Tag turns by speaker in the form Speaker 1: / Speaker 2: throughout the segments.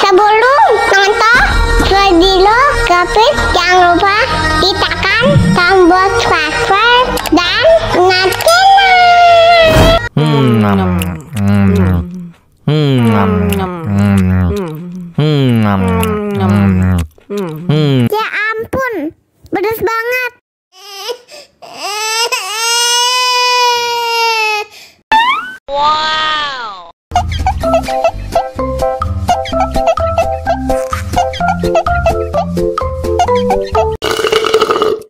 Speaker 1: Sebelum nonton video Gapit, jangan lupa tekan tombol subscribe dan ya ampun, pedas banget.
Speaker 2: Wow.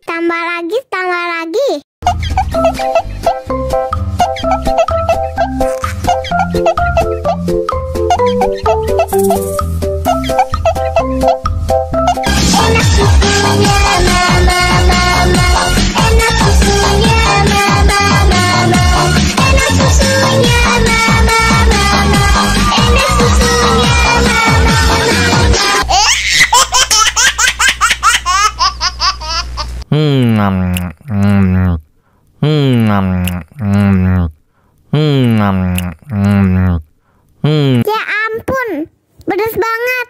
Speaker 1: Tambah lagi, tambah lagi. Enak susunya mama, enak susunya mama, enak susunya mama, enak susunya Ya ampun, pedas banget.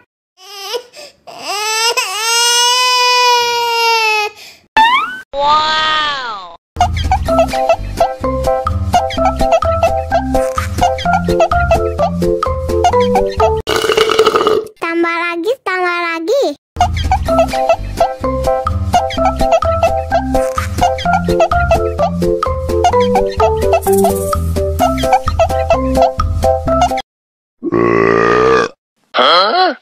Speaker 2: Wow.
Speaker 1: Tambah lagi, tambah lagi.
Speaker 2: Huh?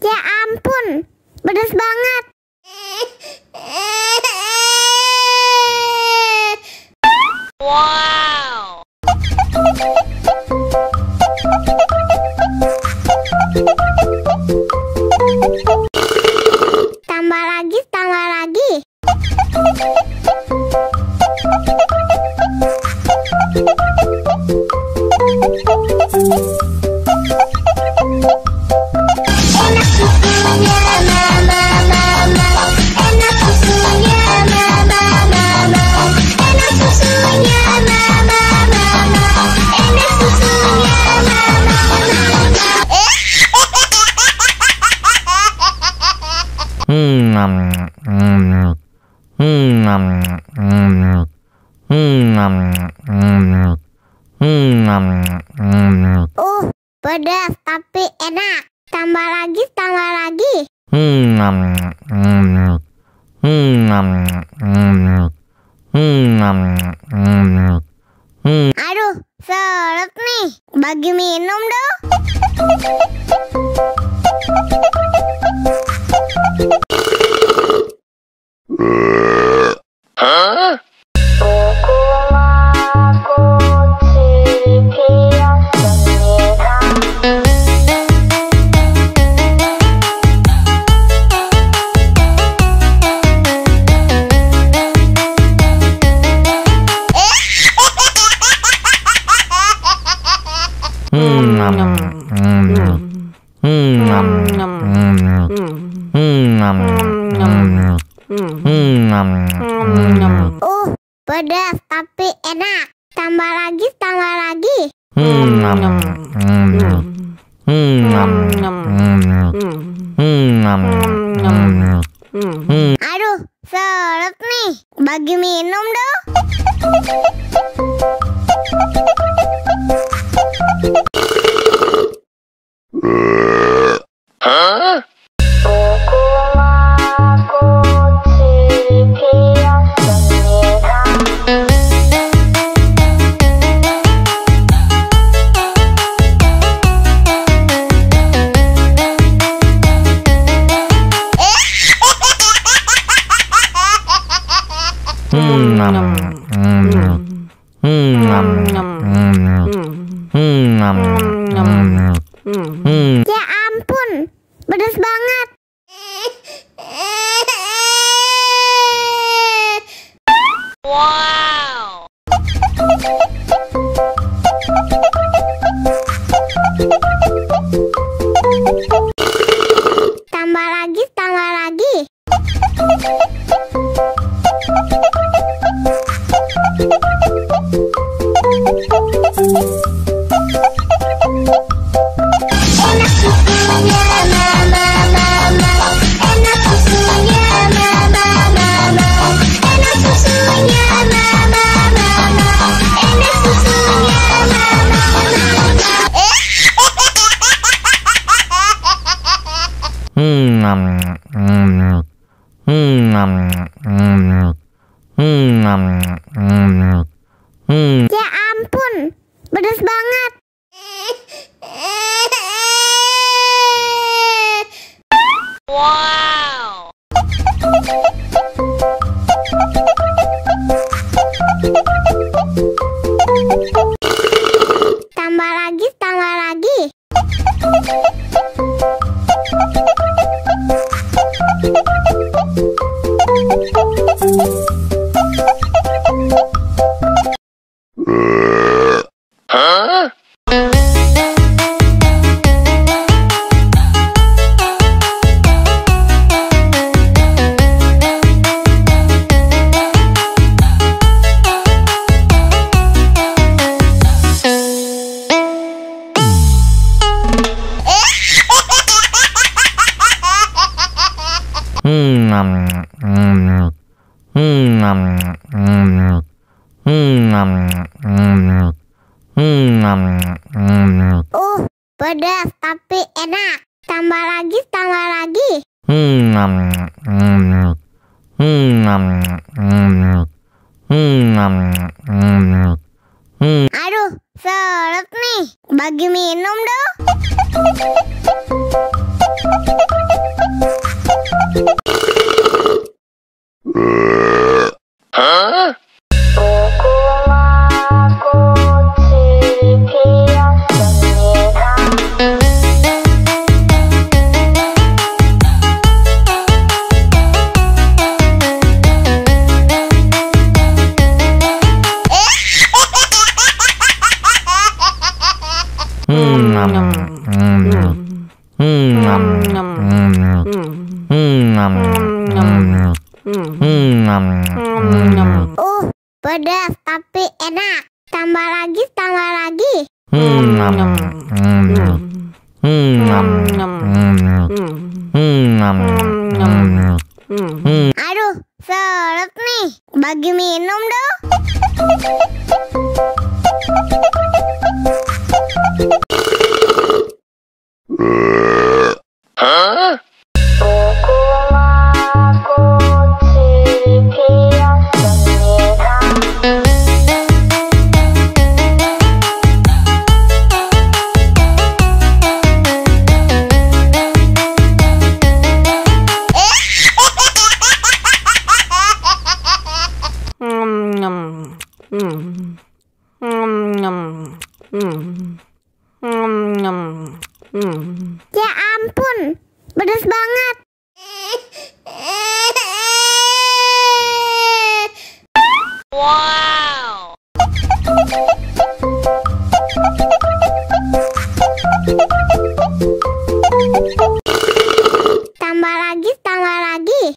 Speaker 1: Ya ampun, pedas banget.
Speaker 2: Wow.
Speaker 1: Tambah lagi, tambah lagi. Enak susunya mama, enak susunya mama, enak susunya mama, enak susunya pedas tapi enak. Tambah lagi, tambah lagi. Aduh, seret nih. Bagi minum dong.
Speaker 2: Huh?
Speaker 1: Pedas tapi enak. Tambah lagi, tambah lagi. Aduh, seret nih. Bagi minum dong.
Speaker 2: Huh?
Speaker 1: Ya ampun, pedas banget.
Speaker 2: Wow.
Speaker 1: Tambah lagi, tambah lagi. Enak susunya mama, mama. Enak susunya mama, mama. Enak susunya mama, mama. Enak susunya mama, Ya ampun, pedas banget.
Speaker 2: Wow.
Speaker 1: Tambah lagi, tambah lagi.
Speaker 2: Huh?
Speaker 1: Pedas tapi enak. Tambah lagi, tambah lagi. Aduh, seret nih. Bagi minum dong.
Speaker 2: Huh?
Speaker 1: Pedas tapi enak. Tambah lagi, tambah lagi. Aduh, seret nih. Bagi minum dong.
Speaker 2: Huh?
Speaker 1: Ya ampun, pedas banget.
Speaker 2: Wow.
Speaker 1: Tambah lagi, tambah lagi.